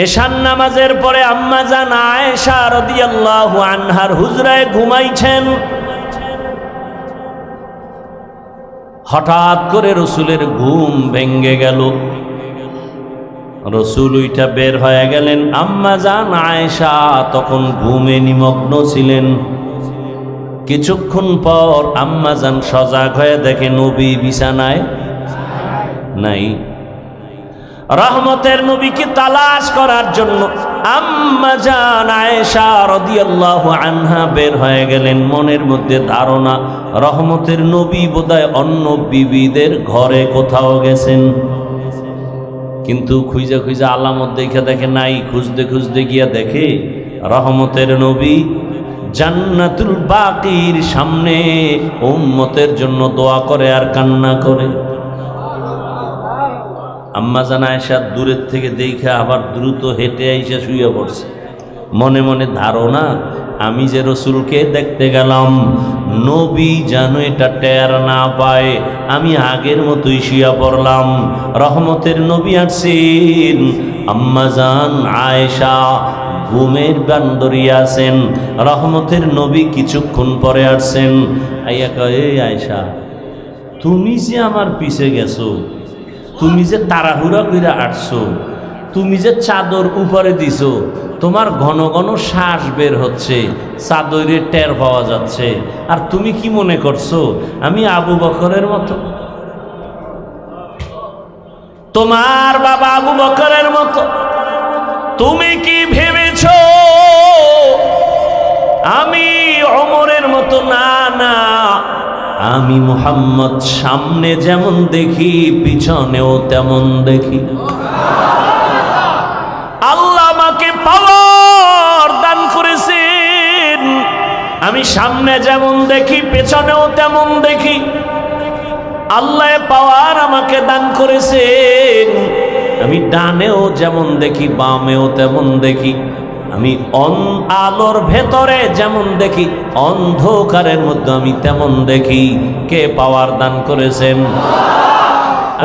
এশার নামাজের পরে আম্মা জান আয়েশা রাদিয়াল্লাহু আনহার হুজরায় ঘুমাইছেন। হঠাৎ করে রসুলের ঘুম ভেঙ্গে গেল। রসুল উইঠা বের হয়ে গেলেন। আম্মা জান আয়েশা তখন ঘুমে নিমগ্ন ছিলেন। কিছুক্ষণ পর আম্মা জান সজাগ হয়ে দেখে নবী বিছানায় নাই। রহমতের নবীকে তালাশ করার জন্য আম্মা জান আয়েশা রাদিয়াল্লাহু আনহা বের হয়ে গেলেন। মনের মধ্যে ধারণা রহমতের নবী বোধহয় অন্য বিবিদের ঘরে কোথাও গেছেন, কিন্তু খুঁজে খুঁজে আলামত দেখে দেখে নাই। খুঁজতে খুঁজতে গিয়া দেখে রহমতের নবী জান্নাতুল বাকির সামনে উম্মতের জন্য দোয়া করে আর কান্না করে। আম্মা জান আয়েশা দূরের থেকে দেখে আবার দ্রুত হেঁটে আইসা শুয়ে পড়ছে। মনে মনে ধারণা আমি যে রসুলকে দেখতে গেলাম, নবী যেন এটা টের না পায়, আমি আগের মতোই শুয়ে পড়লাম। রহমতের নবী আসছেন, আম্মা জান আয়েশা ঘুমের বান্দরি আছেন। রহমতের নবী কিছুক্ষণ পরে আসছেন। আইয়া কয়, এই আয়েশা, তুমি যে আমার পিছে গেছো, তুমি যে তাড়াহুড়া কইরা আসছো, তুমি যে চাদর উপরে দিছো, তোমার ঘন ঘন শ্বাস বের হচ্ছে, চাদরে টের পাওয়া যাচ্ছে, আর তুমি কি মনে করছো আমি আবু বকরের মতো? তোমার বাবা আবু বকরের মতো? তুমি কি ভেবেছো আমি ওমরের মতো? না না, আমি মুহাম্মদ সামনে যেমন দেখি পিছনেও তেমন দেখি। আল্লাহ আমাকে পাওয়ার দান করেছেন, আমি সামনে যেমন দেখি পেছনেও তেমন দেখি। আল্লাহ পাওয়ার আমাকে দান করেছেন, আমি ডানেও যেমন দেখি বামেও তেমন দেখি। আমি আলোর ভেতরে যেমন দেখি অন্ধকারের মধ্যে আমি তেমন দেখি। কে পাওয়ার দান করেছেন?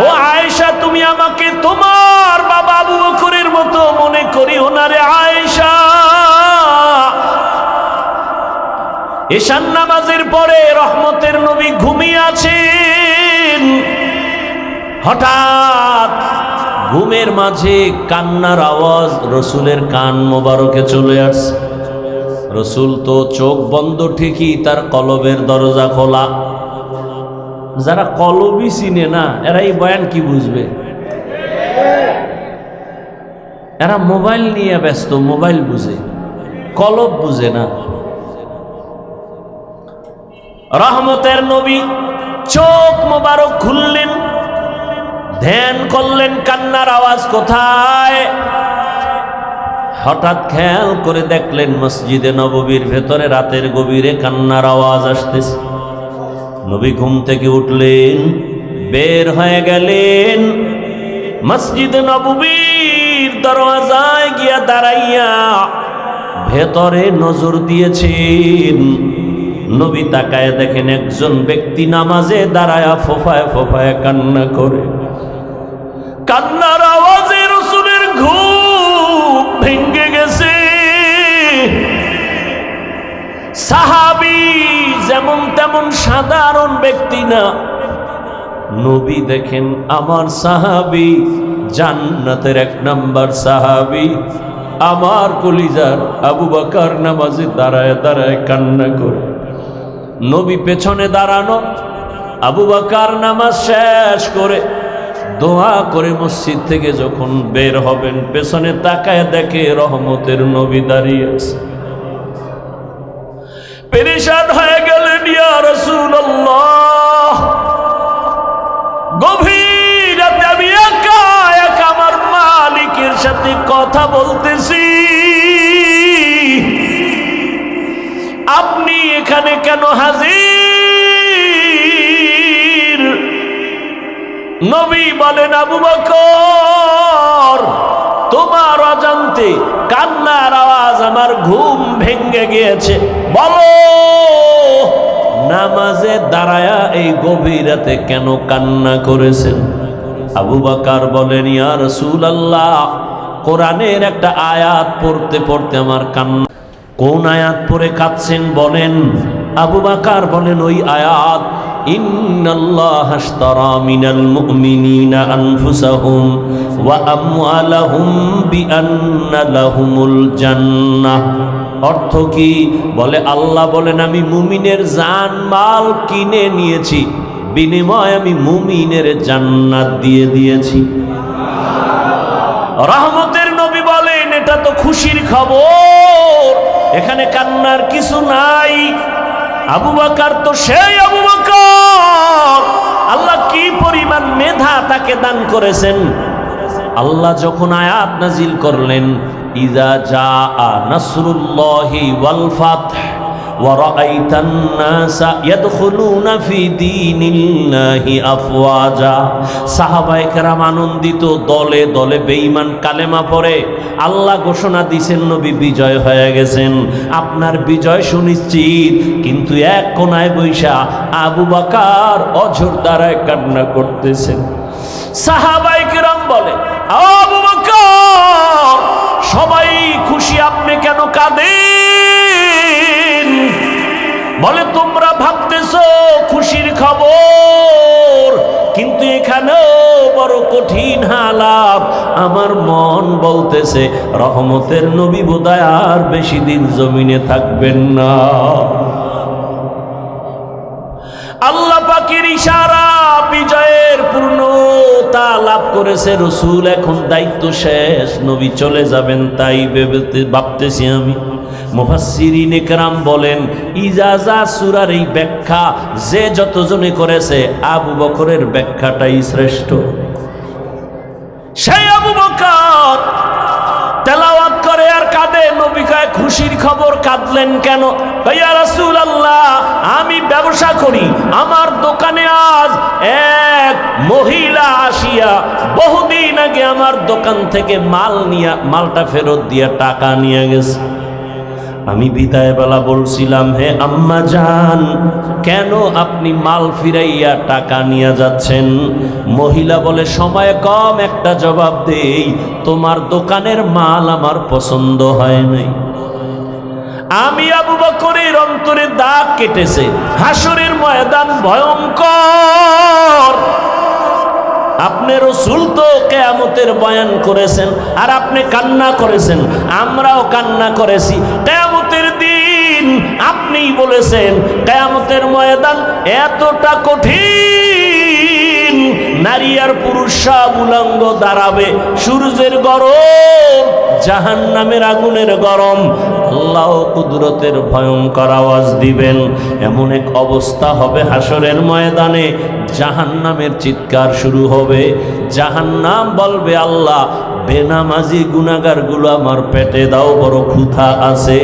ও আয়েশা, তুমি আমাকে তোমার বাবা আবু বকরের মতো মনে করিও না রে আয়েশা। এশার নামাজের পরে রহমতের নবী ঘুমিয়ে আছেন। হঠাৎ ঘুমের মাঝে কান্নার আওয়াজ রসুলের কান মোবারকে চলে আসছে। রসুল তো চোখ বন্ধ ঠিকই, তার কলবের দরজা খোলা। যারা কলবই চিনে না এরা এই বয়ান কি বুঝবে? এরা মোবাইল নিয়ে ব্যস্ত, মোবাইল বুঝে, কলব বুঝে না। রহমতের নবী চোখ মোবারক খুললেন, ধ্যান করলেন কান্নার আওয়াজ কোথায়। হঠাৎ খেয়াল করে দেখলেন মসজিদে নববীর ভেতরে রাতের গভীরে কান্নার আওয়াজ আসতেছে। নবী ঘুম থেকে উঠলেন, বের হয়ে গেলেন, মসজিদে নববীর দরওয়াজায় গিয়া দাঁড়াইয়া ভেতরে নজর দিয়েছেন। নবী তাকায় দেখেন একজন ব্যক্তি নামাজে দাঁড়ায়া ফোফায় ফোফায় কান্না করে। কান্নার আওয়াজে রসুলের ঘুম ভেঙ্গে গেছে। সাহাবী যেমন তেমন সাধারণ ব্যক্তি না। নবী দেখেন আমার সাহাবী জান্নাতের 1 নাম্বার সাহাবী, আমার কলিজার আবু বকর নামাজে দাঁড়ায় দাঁড়ায় কান্না করে। নবী পেছনে দাঁড়ানো, আবু বকর নামাজ শেষ করে দোয়া করে মসজিদ থেকে যখন বের হবেন পেছনে তাকায় দেখে রহমতের নবী দাঁড়িয়ে আছে। পেরেশান হয়ে গেলেন, ইয়া রাসূলুল্লাহ, গভীর রাতে আমি একা একা আমার মালিকের সাথে কথা বলতেছি, আপনি এখানে কেন হাজির? নবী বলেন, আবু বকর, তোমার অজান্তে কান্নার আওয়াজ আমার ঘুম ভেঙ্গে গিয়েছে। বলো, নামাজে দাঁড়ায়া এই গভীর রাতে কেন কান্না করেছেন? আবু বকর বলেন, ইয়া রাসূলুল্লাহ, কোরআনের একটা আয়াত পড়তে পড়তে আমার কান্না। কোন আয়াত পড়ে কাঁদছেন বলেন? আবু বকর বলেন ওই আয়াত, ইন্নাল্লাহা আশতারা মিনাল মুমিনিনা আনফুসাহুম ওয়া আমওয়ালাহুম বিআন্না লাহুমুল জান্নাহ। অর্থ কি? বলে আল্লাহ বলেন আমি মুমিনের জান মাল কিনে নিয়েছি, বিনিময়ে আমি মুমিনের জান্নাত দিয়ে দিয়েছি। রহমতের নবী বলেন এটা তো খুশির খবর, এখানে কান্নার কিছু নাই। আবু বকর তো সেই আবু বকর, আল্লাহ কি পরিমাণ মেধা তাকে দান করেছেন। আল্লাহ যখন আয়াত নাজিল করলেন, ইযা জাআ নাসরুল্লাহি ওয়াল ফাতহ ওয়া রাআইতান নাসা ইয়াদখুলুনা ফি দীনিল্লাহি আফওয়াজা, সাহাবায়ে কেরাম আনন্দিত, দলে দলে বেঈমান কালেমা পড়ে। আল্লাহ ঘোষণা দিয়েছেন নবী বিজয় হয়ে গেছেন, আপনার বিজয় সুনিশ্চিত। কিন্তু এক কোনায় বৈশা আবু বকর অঝোর দ্বারায় কান্না করতেছেন। সাহাবায়ে কেরাম বলে, আবু বকর সবাই খুশি, আপনি কেন কাঁদেন? বলে তোমরা ভাবতেছো খুশির খবর, কিন্তু এখানেও বড় কঠিন হালাত। আমার মন বলতেছে রহমতের নবী বোধহয় আর বেশি দিন জমিনে থাকবেন না। আল্লাহ পাকের ইশারা, বিজয়ের পূর্ণতা লাভ করেছে রসুল, এখন দায়িত্ব শেষ, নবী চলে যাবেন। তাই ভাবতেছি আমি। মুফাসসিরিনে কেরাম বলেন ইজাজা সূরার এই ব্যাখ্যা যে যতজনে করেছে আবু বকরের ব্যাখ্যাটাই শ্রেষ্ঠ। সেই আবু বকর তেলাওয়াত করে আর কাঁদে। নবী কয় খুশির খবর, কাঁদলেন কেন? ইয়া রাসূলুল্লাহ আমি ব্যবসা করি, আমার দোকানে আজ এক মহিলা আসিয়া বহুদিন আগে আমার দোকান থেকে মালটা ফেরত দিয়া টাকা নিয়ে গেছে। আমি বিদায় বেলা বলছিলাম, হে আম্মা জান, কেন আপনি মাল ফিরাইয়া টাকা নিয়ে যাচ্ছেন? মহিলা বলে সময় কম, একটা জবাব দেই, তোমার দোকানের মাল আমার পছন্দ হয় নাই। আমি আবু বকরের অন্তরে দাগ কেটেছে। হাসরের ময়দান ভয়ঙ্কর। আপনি রাসূল তো কিয়ামতের বয়ান করেছেন আর আপনি কান্না করেছেন, আমরাও কান্না করেছি। কিয়ামতের দিন আপনিই বলেছেন কিয়ামতের ময়দান এতটা কঠিন, নারী আর পুরুষ সব উলঙ্গ দাঁড়াবে, সূর্যের গরম, জাহান্নামের আগুনের গরম, আল্লাহ কুদরতের ভয়ঙ্কর আওয়াজ দিবেন। এমন এক অবস্থা হবে হাসরের ময়দানে, জাহান্নামের চিৎকার শুরু হবে। জাহান্নাম বলবে, আল্লাহ বেনামাজি গুনাহগারগুলো আমার পেটে দাও, বড় ক্ষুধা আছে।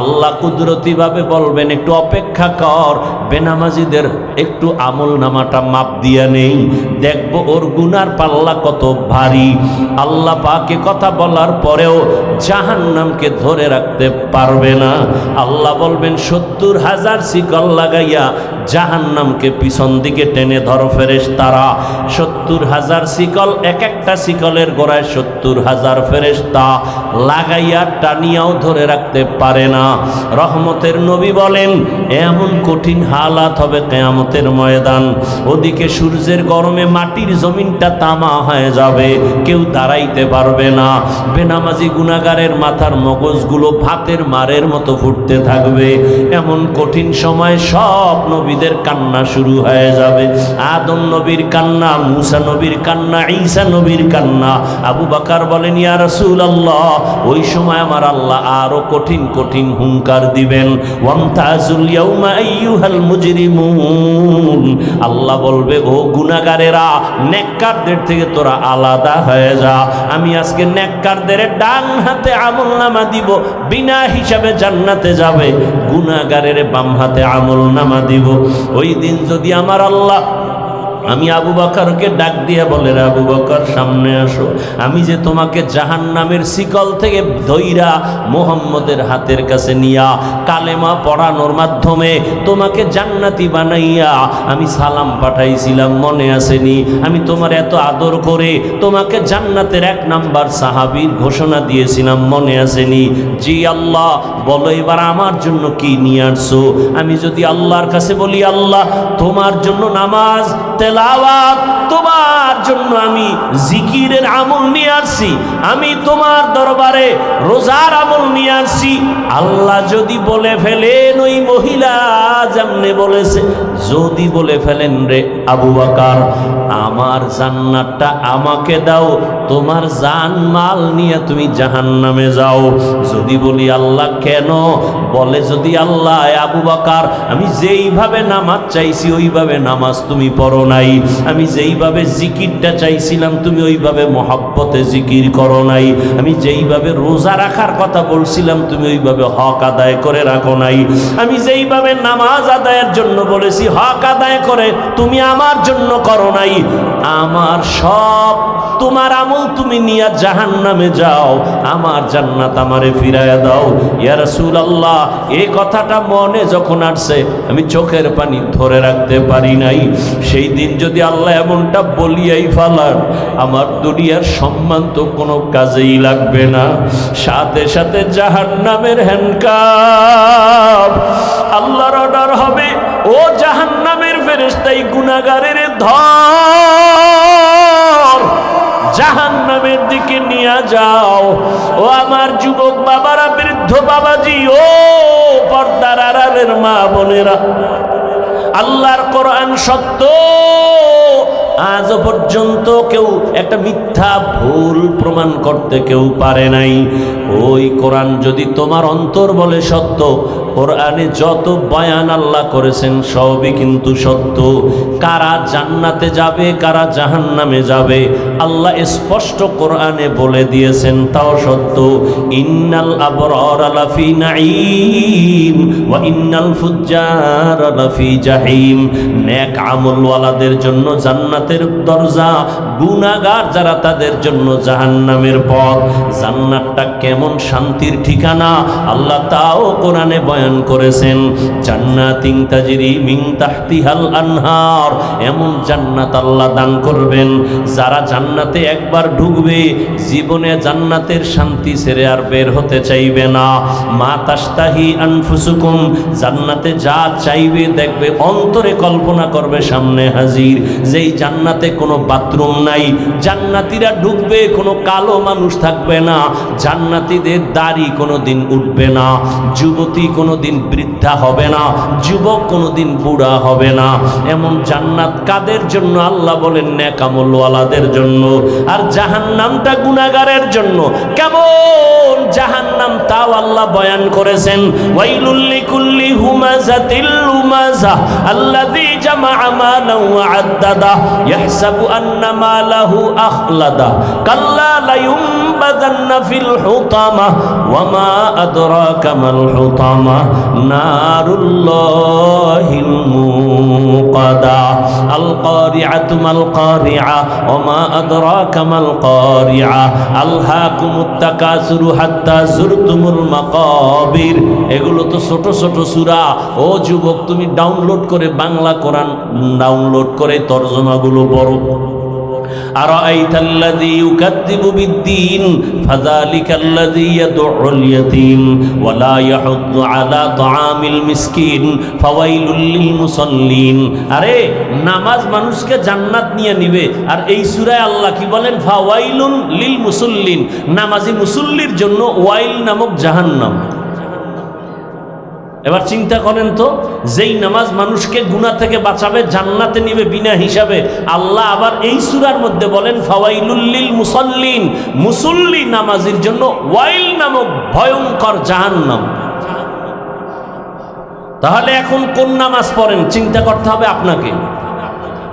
আল্লাহ কুদরতি ভাবে বলবেন একটু অপেক্ষা কর, বেনামাজিদের একটু আমল নামাটা মাপ দিয়া নেই, দেখবো ওর গুনার পাল্লা কত ভারী। আল্লাহ পাকে কথা বলার পরেও জাহান্নামকে ধরে রাখতে পারবে না। আল্লাহ বলবেন ৭০,০০০ শিকল লাগাইয়া জাহান্নামকে পিছন দিকে টেনে ধর ফেরেশতারা। ৭০,০০০ শিকল, এক একটা শিকলের গোড়ায় ৭০,০০০ ফেরেশতা লাগাইয়া টানিয়াও ধরে রাখতে পারে না। রহমতের নবী বলেন এমন কঠিন হালাত হবে কিয়ামতের ময়দান। ওদিকে সূর্যের গরমে মাটির জমিনটা তামা হয়ে যাবে, কেউ দাঁড়াইতে পারবে না। বেনামাজি গুনাহগারের মাথার মগজগুলো ভাতের মারের মতো ফুটতে থাকবে। এমন কঠিন সময় সব নবীদের কান্না শুরু হয়ে যাবে। আদম নবীর কান্না, মুসা নবীর কান্না, ঈসা নবীর কান্না। আবু বকর বলেন ইয়া রাসূলুল্লাহ ওই সময় আমার আল্লাহ আরো কঠিন কঠিন হুঙ্কার দিবেন। ওয়ামতাজুল ইয়াউমা আইয়ুহাল মুজরিমুন, আল্লাহ বলবে ও গুনাহগারেরা, নেককারদের থেকে তোরা আলাদা হয়ে যা। আমি আজকে নেককারদের ডান হাতে আমলনামা দিব, বিনা হিসাবে জান্নাতে যাবে। গুনাহগারের বাম হাতে আমলনামা দিব। ওই দিন যদি আমার আল্লাহ আমি আবু বকরকে ডাক দিয়ে বলে, আবু বকর সামনে আসো, আমি যে তোমাকে জাহান্নামের শিকল থেকে ধইরা মুহাম্মদের হাতের কাছে নিয়া কালেমা পড়ানোর মাধ্যমে তোমাকে জান্নাতি বানাইয়া আমি সালাম পাঠাইছিলাম, মনে আসেনি? আমি তোমার এত আদর করে তোমাকে জান্নাতের 1 নাম্বার সাহাবীর ঘোষণা দিয়েছিলাম, মনে আসেনি? জি আল্লাহ। বলো এবার আমার জন্য কি নিয়ে আসছো? আমি যদি আল্লাহর কাছে বলি, আল্লাহ তোমার জন্য নামাজ তেলাওয়াত, তোমার জন্য আমি জিকিরের আমল নিয়ে আসছি, আমি তোমার দরবারে রোজার আমল নিয়ে আসছি, আল্লাহ যদি বলে ফেলেন ওই মহিলা যেমনে বলেছে, যদি বলে ফেলেন রে আবু বকর আমার জান্নাতটা আমাকে দাও, তোমার জান মাল নিয়ে তুমি জাহান্নামে যাও। যদি বলি আল্লাহ কেন? বলে যদি আল্লাহ আবু বকর আমি যেইভাবে নামাজ চাইছি ওইভাবে নামাজ তুমি পড়ো নাই, আমি যেইভাবে জিকিরটা চাইছিলাম তুমি ওইভাবে মহব্বতে জিকির করো নাই, আমি যেইভাবে রোজা রাখার কথা বলছিলাম তুমি ওইভাবে হক আদায় করে রাখো নাই, আমি যেইভাবে নামাজ আদায়ের জন্য বলেছি হক আদায় করে তুমি আমার জন্য করো নাই, আমার সব তোমার আমল তুমি নিয়ে জাহান্নামে যাও, আমার জান্নাত আমারে ফিরায়া দাও। ইয়া রাসূলুল্লাহ এই কথাটা মনে যখন আসছে আমি চোখের পানি ধরে রাখতে পারি নাই। সেই দিন যদি আল্লাহ এমনটা বলিয়াই ফালান, আমার দুনিয়ার সম্মান তো কোনো কাজেই লাগবে না, সাথে সাথে জাহান্নামের হ্যান্ডকাপ আল্লাহর অর্ডার হবে, ও জাহান্নামের ফেরেশতা এই গুনাহগারের ধর জাহান্নামের দিকে নিয়ে যাও। ও আমার যুবক বাবারা, বৃদ্ধ বাবাজি, ও পর্দার আড়ালের মা বোনেরা, আল্লাহর কোরআন সত্য, আজও পর্যন্ত কেউ একটা মিথ্যা ভুল প্রমাণ করতে কেউ পারে নাই। ওই কোরআন যদি তোমার অন্তর বলে সত্য, কোরআনে যত বয়ান আল্লাহ করেছেন সবই কিন্তু সত্য। কারা জান্নাতে যাবে কারা জাহান্নামে যাবে আল্লাহ স্পষ্ট কোরআনে বলে দিয়েছেন, তাও সত্য। ইন্নাল আবরার লাফি নাঈম ওয়া ইন্নাল ফুজ্জার লাফি জাহিম। নেক আমলওয়ালাদের জন্য জান্নাতের দরজা, গুনাহগার যারা তাদের জন্য জাহান্নামের পথ। জান্নাতটা কেমন শান্তির ঠিকানা আল্লাহ তাও কোরআনে বয়ান করেছেন। জান্নাতিন তাজরি মিন তাহতিহাল আনহার, এমন জান্নাত আল্লাহ দান করবেন যারা জান্নাতে একবার ঢুকবে জীবনে জান্নাতের শান্তি ছেড়ে আর বের হতে চাইবে না। মা তাশতাহি আনফুসুকুম, জান্নাতে যা চাইবে দেখবে অন্তরে কল্পনা করবে সামনে হাজির। যেই জান্নাতে কোনো বাথরুম নাই, জান্নাতীরা ঢুকবে কোনো কালো মানুষ থাকবে না, জান্নাতীদের দাড়ি কোনো দিন উঠবে না, যুবতী কোনো দিন বৃদ্ধা হবে না, যুবক কোনো দিন বুড়া হবে না। এমন জান্নাত কাদের জন্য? আল্লাহ বলেন নেক আমলওয়ালাদের জন্য। আর জাহান্নামটা গুনাহগারের জন্য। কেমন জাহান্নাম তাও আল্লাহ বয়ান করেছেন। ওয়াইলুল লিকুল্লি হুমাযাতিল লুমাযা আল্লাযী জামাআ মালান ওয়া আদ্দাদা ইয়াহসাবু আন্না মালাহু আখলাদা কাল্লা লায়ুমবাযান্না ফিল হুতামা ওয়া মা আদরাকা মাল হুতামা নারুল্লাহিল মুকাদা আল কারিআতু মাল কারিআ ওয়া মা আদরাকা মাল কারিআ আলহাকুমুত তাকাসুরু হাত্তা যুরতুমুল মাকাবির। এগুলো তো ছোট ছোট সূরা। ও যুবক, তুমি ডাউনলোড করে বাংলা কোরআন ডাউনলোড করে তরজমাগুলো পড়ো। আরাআইতাল্লাযী ইউকাযযিবু বিদ্দীন ফাযালিকাল্লাযী ইয়াদউল ইয়াতীম ওয়া লা ইয়াহুদ্দু আলা তাআমিল মিসকিন ফাওয়াইলুল লিল মুসাল্লিন। আরে নামাজ মানুষকে জান্নাত নিয়ে নিবে, আর এই সূরায় আল্লাহ কি বলেন? ফাওয়াইলুল লিল মুসাল্লিন, নামাজি মুসল্লির জন্য ওয়াইল নামক জাহান্নাম। এবার চিন্তা করেন তো, যেই নামাজ মানুষকে গুনাহ থেকে বাঁচাবে, জান্নাতে নিবে বিনা হিসাবে, আল্লাহ আবার এই সূরার মধ্যে বলেন ফাওয়াইলুল লিল মুসাল্লিন, মুসল্লি নামাজির জন্য ওয়াইল নামক ভয়ঙ্কর জাহান্নাম। তাহলে এখন কোন নামাজ পড়েন চিন্তা করতে হবে আপনাকে।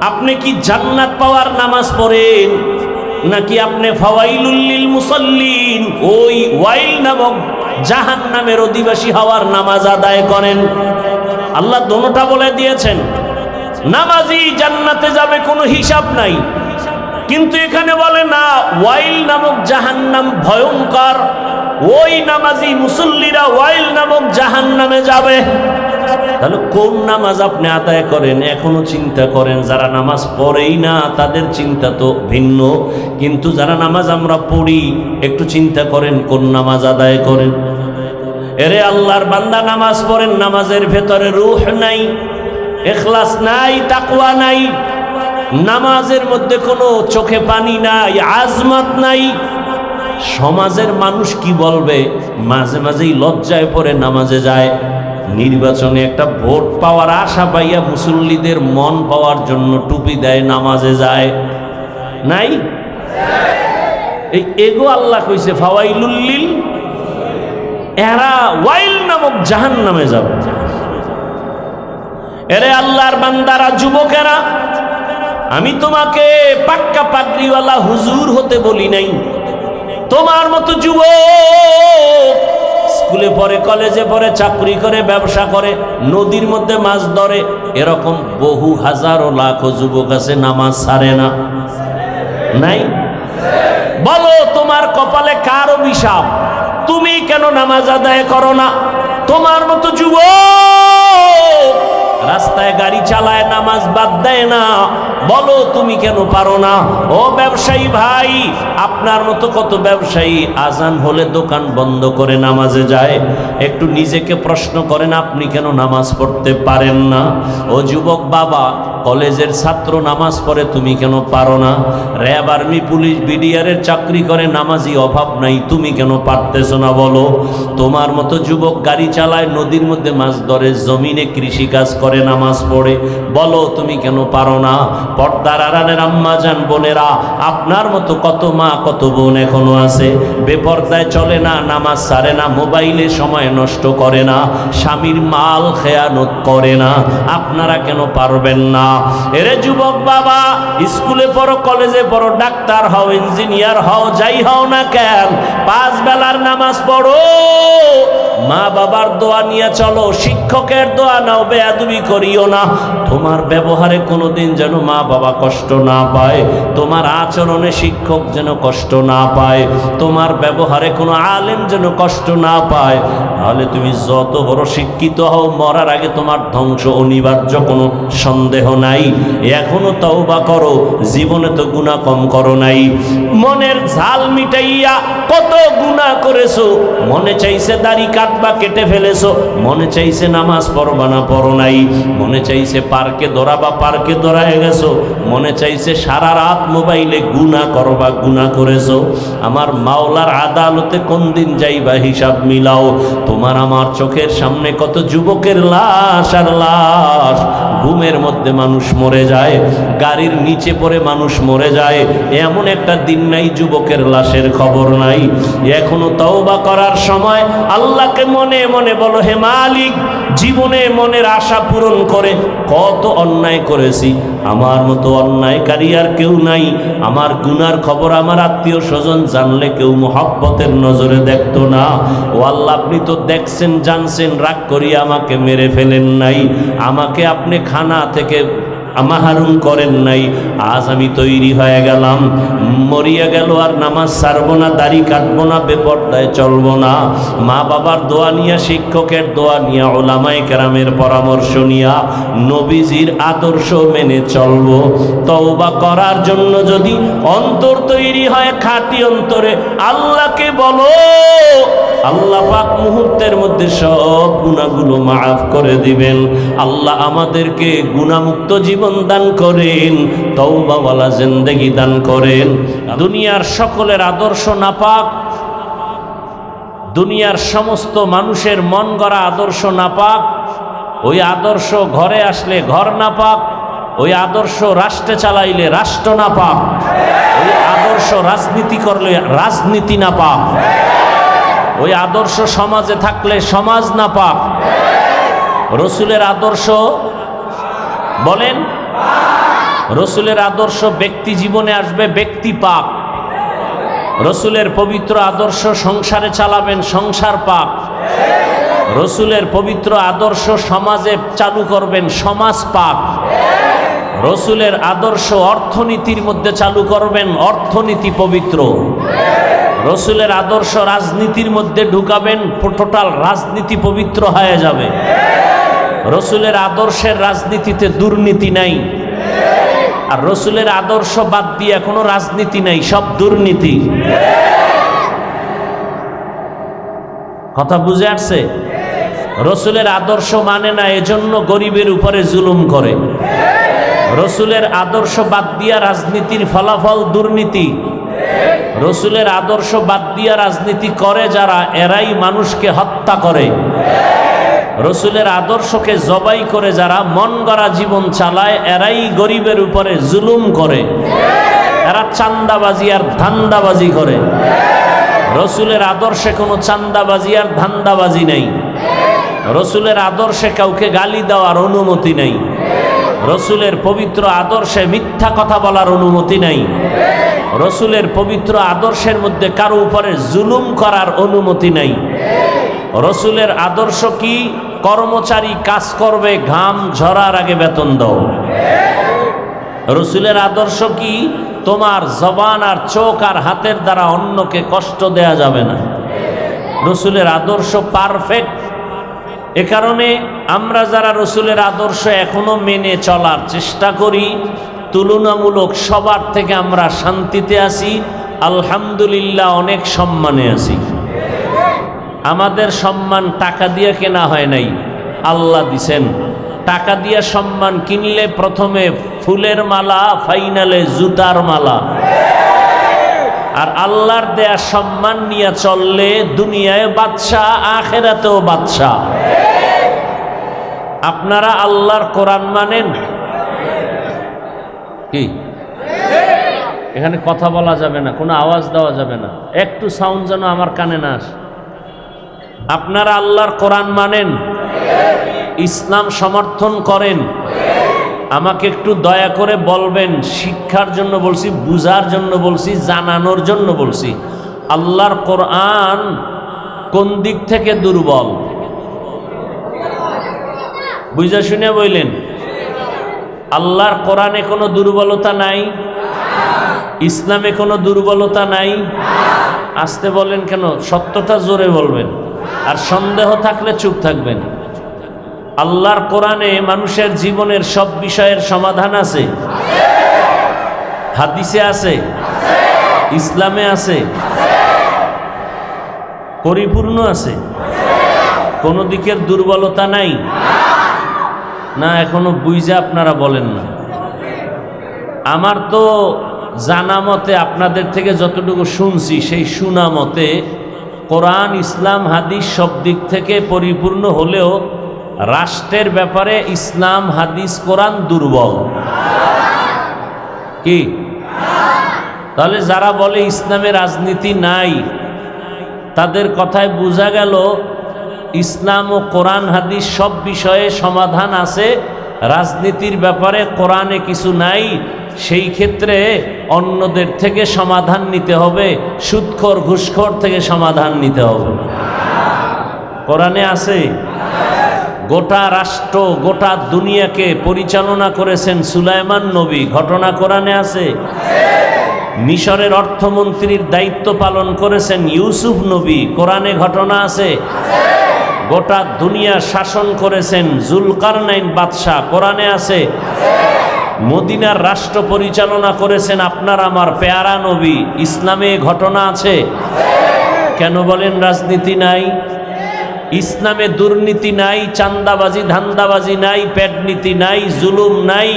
আপনি কি জান্নাত পাওয়ার নামাজ পড়েন, নাকি আপনি ফাওয়াইলুল লিল মুসাল্লিন ওই ওয়াইল নামক জাহান্নামের অধিবাসী হওয়ার নামাজ আদায় করেন? আল্লাহ দোনোটা বলে দিয়েছেন। নামাজি জান্নাতে যাবে, কোনো হিসাব নাই। কিন্তু এখানে বলে না, ওয়াইল নামক জাহান্নাম ভয়ঙ্কর, ওই নামাজি মুসল্লিরা ওয়াইল নামক জাহান্নামে যাবে। তাহলে কোন নামাজ আপনি আদায় করেন এখনো চিন্তা করেন। যারা নামাজ পড়েই না তাদের চিন্তা তো ভিন্ন, কিন্তু যারা নামাজ আমরা পড়ি একটু চিন্তা করেন কোন নামাজ আদায় করেন। এরে আল্লাহর বান্দা, নামাজ পড়েন, নামাজের ভেতরে রূহ নাই, ইখলাস নাই, তাকওয়া নাই, নামাজের মধ্যে কোনো চোখে পানি নাই, আজমত নাই। সমাজের মানুষ কি বলবে, মাঝে মাঝেই লজ্জায় পড়ে নামাজে যায়। নির্বাচনে একটা ভোট পাওয়ার আশা পাইয়া মুসল্লিদের মন পাওয়ার জন্য টুপি দেয়, নামাজে যায় নাই? এই এগো আল্লাহ কইছে ফাওয়াইলুল, এরা ওয়াইল নামক জাহান্নামে যাবে। এরে আল্লাহর বান্দারা, যুবকেরা, আমি তোমাকে পাক্কা পাগড়িওয়ালা হুজুর হতে বলি নাই। তোমার মতো যুবক স্কুলে পড়ে, কলেজে পড়ে, চাকরি করে, ব্যবসা করে, নদীর মধ্যে মাছ ধরে, এরকম বহু হাজারো লাখো যুবক আছে, নামাজ ছাড়ে না, নাই? বলো তোমার কপালে কার অভিশাপ? তুমি কেন নামাজ আদায় করো না? তোমার মতো যুবক রাস্তায় গাড়ি চালায়, নামাজ বাদ দেয় না, বলো তুমি কেন পারো না? ও ব্যবসায়ী ভাই, আপনার মতো কত ব্যবসায়ী আজান হলে দোকান বন্ধ করে নামাজে যায়। একটু নিজেকে প্রশ্ন করেন, আপনি কেন নামাজ পড়তে পারেন না? ও যুবক বাবা, কলেজের ছাত্র নামাজ পড়ে, তুমি কেন পারো না? র্যাব, আর্মি, পুলিশ, বিডিআরের চাকরি করে, নামাজি অভাব নাই, তুমি কেন পারতেছ না? বলো। তোমার মতো যুবক গাড়ি চালায়, নদীর মধ্যে মাছ ধরে, জমিনে কৃষিকাজ করে, নামাজ পড়ে, বলো তুমি কেন পারো না? পর্দার আড়ালের আম্মা জান বোনেরা, আপনার মতো কত মা কত বোন এখনো আছে, বেপর্দায় চলে না, নামাজ ছাড়ে না, মোবাইলে সময় নষ্ট করে না, স্বামীর মাল খেয়ানত করে না। আপনারা কেন পারবেন না? এরে যুবক বাবা, স্কুলে পড়ো, কলেজে পড়ো, ডাক্তার হও, ইঞ্জিনিয়ার হও, যাই হও না কেন, 5 বেলার নামাজ পড়ো, মা বাবার দোয়া নিয়ে চলো, শিক্ষকের দোয়া নাও, বেয়াদবি করিও না। তোমার ব্যবহারে কোনোদিন যেন মা বাবা কষ্ট না পায়, তোমার আচরণে শিক্ষক যেন কষ্ট না পায়, তোমার ব্যবহারে কোনো আলেম যেন কষ্ট না পায়। তাহলে তুমি যত বড় শিক্ষিত হও, মরার আগে তোমার ধ্বংস অনিবার্য, কোনো সন্দেহ নাই। এখনো তওবা করো, জীবনে তো গুনাহ কম করো নাই। মনের ঝাল মিটাইয়া কত গুনাহ করেছো, মনে চাইছে দাড়ি কাটবা, কেটে ফেলেছো, মনে চাইছে নামাজ পড়বা না, পড়ো নাই, মনে চাইছে পার্কে দৌড়াবা, পার্কে দৌড়ায় গেছো, মনে চাইছে সারা রাত মোবাইলে গুনাহ করবা, গুনাহ করেছো। আমার মাওলার আদালতে কোন দিন যাইবা, হিসাব মিলাও। তোমার আমার চোখের সামনে কত যুবকের লাশ আর লাশ, ঘুমের মধ্যে মানুষ মরে যায়, গাড়ির নিচে পড়ে মানুষ মরে যায়, এমন একটা দিন নাই যুবকের লাশের খবর নাই। এখনো তওবা করার সময়। আল্লাহকে মনে মনে বলো, হে মালিক, জীবনে মনের আশা পূরণ করে কত অন্যায় করেছি, আমার মতো অন্যায়কারী আর কেউ নাই। আমার গুনার খবর আমার আত্মীয় স্বজন জানলে কেউ মহব্বতের নজরে দেখতো না। ও আল্লাহ, আপনি তো দেখছেন, জানছেন, রাগ করিয়া আমাকে মেরে ফেলেন নাই, আমাকে আপনি খানা থেকে মাহরুম করেন নাই। আজ আমি তৈরি হয়ে গেলাম, মরিয়া গেল, আর নামাজ ছাড়বো না, দাড়ি কাটবো না, বেপর্দায় চলবো না, মা বাবার দোয়া নিয়া, শিক্ষকের দোয়া নিয়া, ওলামায়ে কেরামের পরামর্শ নিয়া, নবীজির আদর্শ মেনে চলবো। তওবা করার জন্য যদি অন্তর তৈরি হয়, খাঁটি অন্তরে, আল্লাহকে বলো, আল্লাহ পাক মুহূর্তের মধ্যে সব গুনাহগুলো মাফ করে দিবেন। আল্লাহ আমাদেরকে গুনাহমুক্ত জীবন দান করেন, তওবাওয়ালা জিন্দেগি দান করেন। দুনিয়ার সকলের আদর্শ নাপাক, দুনিয়ার সমস্ত মানুষের মন গড়া আদর্শ নাপাক। ওই আদর্শ ঘরে আসলে ঘর নাপাক, ওই আদর্শ রাষ্ট্রে চালাইলে রাষ্ট্র নাপাক, ওই আদর্শ রাজনীতি করলে রাজনীতি নাপাক, ওই আদর্শ সমাজে থাকলে সমাজ নাপাক। রসুলের আদর্শ বলেন, রসুলের আদর্শ ব্যক্তি জীবনে আসবে, ব্যক্তি পাক। রসুলের পবিত্র আদর্শ সংসারে চালাবেন, সংসার পাক। রসুলের পবিত্র আদর্শ সমাজে চালু করবেন, সমাজ পাক। রসুলের আদর্শ অর্থনীতির মধ্যে চালু করবেন, অর্থনীতি পবিত্র। রসুলের আদর্শ রাজনীতির মধ্যে ঢুকাবেন, টোটাল রাজনীতি পবিত্র হয়ে যাবে। রসুলের আদর্শের রাজনীতিতে দুর্নীতি নাই, আর রসুলের আদর্শ বাদ দিয়ে কোনো রাজনীতি নাই, সব দুর্নীতি। কথা বুঝে আসছে? রসুলের আদর্শ মানে না, এজন্য গরিবের উপরে জুলুম করে। রসুলের আদর্শ বাদ দিয়া রাজনীতির ফলাফল দুর্নীতি। রসুলের আদর্শ বাদ দিয়া রাজনীতি করে যারা, এরাই মানুষকে হত্যা করে। রসুলের আদর্শকে জবাই করে যারা মন গড়া জীবন চালায়, এরাই গরিবের উপরে জুলুম করে। এরা চান্দাবাজি আর ধান্দাবাজি করে। রসুলের আদর্শে কোনো চান্দাবাজি আর ধান্দাবাজি নেই। রসুলের আদর্শে কাউকে গালি দেওয়ার অনুমতি নেই। রসুলের পবিত্র আদর্শে মিথ্যা কথা বলার অনুমতি নাই। রসুলের পবিত্র আদর্শের মধ্যে কারো উপরে জুলুম করার অনুমতি নাই। রসুলের আদর্শ কি? কর্মচারী কাজ করবে, ঘাম ঝরার আগে বেতন দাও। রসুলের আদর্শ কি? তোমার জবান আর চোখ আর হাতের দ্বারা অন্যকে কষ্ট দেয়া যাবে না। রসুলের আদর্শ পারফেক্ট। এ কারণে আমরা যারা রসুলের আদর্শ এখনো মেনে চলার চেষ্টা করি, তুলনামূলক সবার থেকে আমরা শান্তিতে আছি, আলহামদুলিল্লাহ, অনেক সম্মানে আছি। আমাদের সম্মান টাকা দিয়ে কেনা হয় নাই, আল্লাহ দিছেন। টাকা দিয়ে সম্মান কিনলে প্রথমে ফুলের মালা, ফাইনালে জুতার মালা। আর আল্লাহর দেয়া সম্মান নিয়ে চললে দুনিয়ায় বাদশাহ, আখেরাতেও বাদশাহ। আপনারা আল্লাহর কোরআন মানেন কি? এখানে কথা বলা যাবে না, কোনো আওয়াজ দেওয়া যাবে না, একটু সাউন্ড যেন আমার কানে না আসে। আপনারা আল্লাহর কোরআন মানেন? ইসলাম সমর্থন করেন? আমাকে একটু দয়া করে বলবেন, শিক্ষার জন্য বলছি, বুঝার জন্য বলছি, জানানোর জন্য বলছি, আল্লাহর কোরআন কোন দিক থেকে দুর্বল? বুঝা শুনে বললেন। আল্লাহর কোরআনে কোনো দুর্বলতা নাই, ইসলামে কোনো দুর্বলতা নাই। আসতে বলেন কেন? সত্যটা জোরে বলবেন, আর সন্দেহ থাকলে চুপ থাকবেন। আল্লাহর কোরআনে মানুষের জীবনের সব বিষয়ের সমাধান আছে, হাদিসে আছে, ইসলামে আছে, পরিপূর্ণ আছে, কোনো দিকের দুর্বলতা নাই। না, এখনো বুঝে আপনারা বলেন না। আমার তো জানা মতে, আপনাদের থেকে যতটুকু শুনছি, সেই শোনা মতে কোরআন, ইসলাম, হাদিস সব দিক থেকে পরিপূর্ণ হলেও রাষ্ট্রের ব্যাপারে ইসলাম, হাদিস, কোরআন দুর্বল। কি? তাহলে যারা বলে ইসলামে রাজনীতি নাই, তাদের কথায় বোঝা গেল ইসলাম ও কোরআন, হাদিস সব বিষয়ে সমাধান আছে, রাজনীতির ব্যাপারে কোরআনে কিছু নাই। সেই ক্ষেত্রে অন্যদের থেকে সমাধান নিতে হবে, সুদখোর, ঘুষখোর থেকে সমাধান নিতে হবে। কোরআনে আছে। গোটা রাষ্ট্র, গোটা দুনিয়াকে পরিচালনা করেছেন সুলাইমান নবী, ঘটনা কোরআনে আছে। মিশরের অর্থমন্ত্রীর দায়িত্ব পালন করেছেন ইউসুফ নবী, কোরআনে ঘটনা আছে। গোটা দুনিয়া শাসন করেছেন জুলকারনাইন বাদশাহ, কোরআনে আছে। মদিনার রাষ্ট্র পরিচালনা করেছেন আপনার আমার পেয়ারা নবী, ইসলামে ঘটনা আছে। কেন বলেন রাজনীতি নাই? ইসলামে দুর্নীতি নাই, চান্দাবাজি, ধান্দাবাজি নাই, পেটনীতি নাই, জুলুম নাই।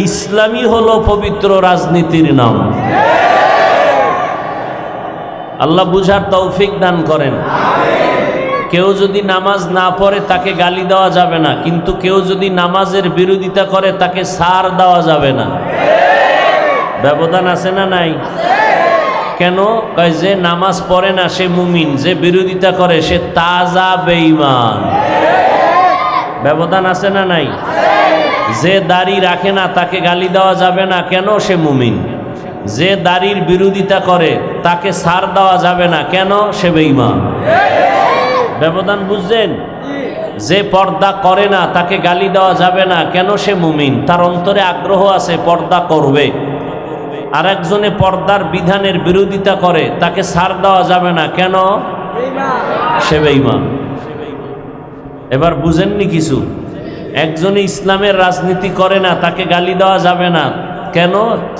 ইসলামই হলো পবিত্র রাজনীতির নাম। আল্লাহ বুঝার তৌফিক দান করেন। কেউ যদি নামাজ না পড়ে তাকে গালি দেওয়া যাবে না, কিন্তু কেউ যদি নামাজের বিরোধিতা করে তাকে ছাড় দেওয়া যাবে না। ব্যবধান আছে না নাই? কেন? কয় যে নামাজ পড়ে না সে মুমিন, যে বিরোধিতা করে সে তাজা বেঈমান। ব্যবধান আছে না নাই? যে দাড়ি রাখে না তাকে গালি দেওয়া যাবে না, কেন? সে মুমিন। যে দাড়ির বিরোধিতা করে তাকে ছাড় দেওয়া যাবে না, কেন? সে বেঈমান। ব্যবধান বুঝছেন? যে পর্দা করে না তাকে গালি দেওয়া যাবে না, কেন? সে মুমিন, তার অন্তরে আগ্রহ আছে, পর্দা করবে। আর একজনে পর্দার বিধানের বিরোধিতা করে, তাকে ছাড় দেওয়া যাবে না, কেন? সে বেঈমান। এবার বুঝেননি কিছু? একজনে ইসলামের রাজনীতি করে না, তাকে গালি দেওয়া যাবে না, কেন?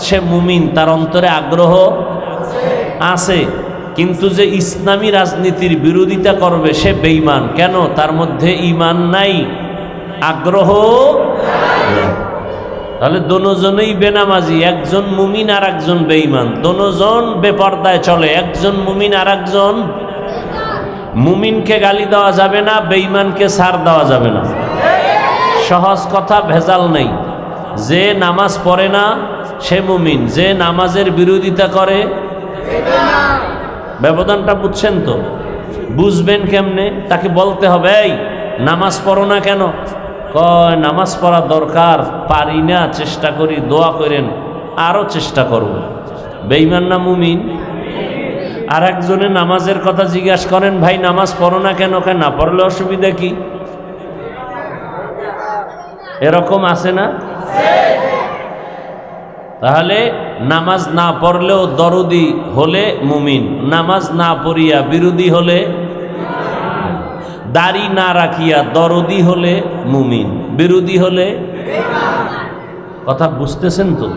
সে মুমিন, তার অন্তরে আগ্রহ আছে। কিন্তু যে ইসলামী রাজনীতির বিরোধিতা করবে সে বেঈমান, কেন? তার মধ্যে ঈমান নাই, আগ্রহ নেই। তাহলে দোনোজনেই বেনামাজি, একজন মুমিন আর একজন বেঈমান, দোনোজন বেপর্দায় চলে, একজন মুমিন আর একজন। মুমিনকে গালি দেওয়া যাবে না, বেঈমানকে ছাড় দেওয়া যাবে না। সহজ কথা, ভেজাল নেই। যে নামাজ পড়ে না সে মুমিন, যে নামাজের বিরোধিতা করে। ব্যবধানটা বুঝছেন তো? বুঝবেন কেমনে? তাকে বলতে হবে, এই নামাজ পড়ো না কেন? কয় নামাজ পড়া দরকার, পারি না, চেষ্টা করি, দোয়া করেন, আরো চেষ্টা করব। বেঈমান না মুমিন? আর একজনে নামাজের কথা জিজ্ঞাসা করেন, ভাই নামাজ পড়ো না কেন? কেন না পড়লে অসুবিধা কি? এরকম আছে না? তাহলে নামাজ না পড়লেও দরদি হলে মুমিন, নামাজ না পড়িয়া বিরোধী হলে, দাড়ি না রাখিয়া দরদি হলে মুমিন, বিরোধী হলে। কথা বুঝতেছেন তো?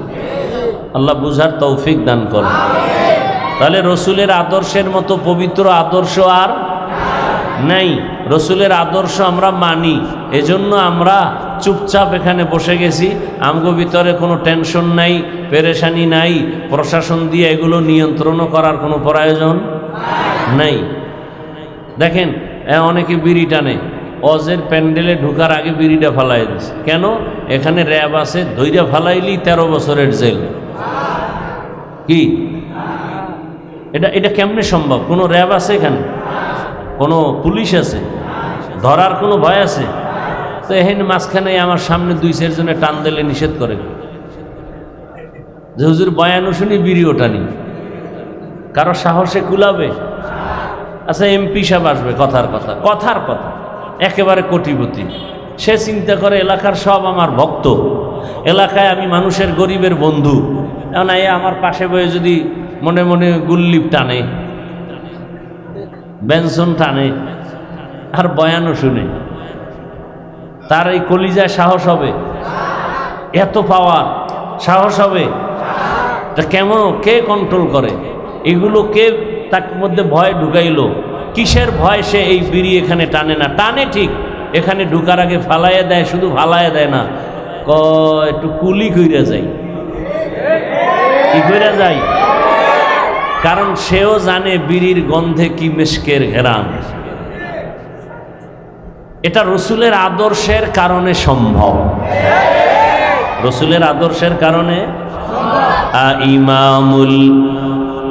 আল্লাহ বুঝার তৌফিক দান করেন। তাহলে রসুলের আদর্শের মতো পবিত্র আদর্শ আর নাই। রসুলের আদর্শ আমরা মানি, এজন্য আমরা চুপচাপ এখানে বসে গেছি। আমগো ভিতরে কোনো টেনশন নাই, পেরেশানি নাই, প্রশাসন দিয়ে এগুলো নিয়ন্ত্রণও করার কোনো প্রয়োজন নাই। দেখেন অনেকে বিড়ি টানে, অজের প্যান্ডেলে ঢুকার আগে বিড়িটা ফালাই দিচ্ছে, কেন? এখানে র্যাব আছে, ধৈর্য ফালাইলি 13 বছরের জেল। কি এটা কেমনে সম্ভব? কোনো র্যাব আছে এখানে? কোনো পুলিশ আছে? ধরার কোনো ভয় আছে? তো এখানে মাঝখানে আমার সামনে 2-4 জনে টান দিলে নিষেধ করে যে হুজুর বয়ানও শুনি, বিড়িও টানি, কারো সাহসে কুলাবে? আচ্ছা এমপি সাহেব আসবে, কথার কথা একেবারে কোটিপতি, সে চিন্তা করে এলাকার সব আমার ভক্ত, এলাকায় আমি মানুষের গরিবের বন্ধু, এখন আমার পাশে বয়ে যদি মনে মনে গুল্লিপ টানে, বেনসন টানে, আর বয়ানও শুনে, তার এই কলিজায় সাহস হবে? এত পাওয়ার সাহস হবে? কেমন, কে কন্ট্রোল করে এগুলো? কে তার মধ্যে ভয় ঢুকাইলো? কিসের ভয় সে এই বিড়ি এখানে টানে না? টানে ঠিক, এখানে ঢুকার আগে ফালাইয়া দেয়, শুধু ফালাইয়া দেয় না, একটু কুলি কইরা যায়। কি কইরা যায়? কারণ সেও জানে বিড়ির গন্ধে কি মিশকের ঘেরান। এটা রসুলের আদর্শের কারণে সম্ভব, রসুলের আদর্শের কারণে। ইমামুল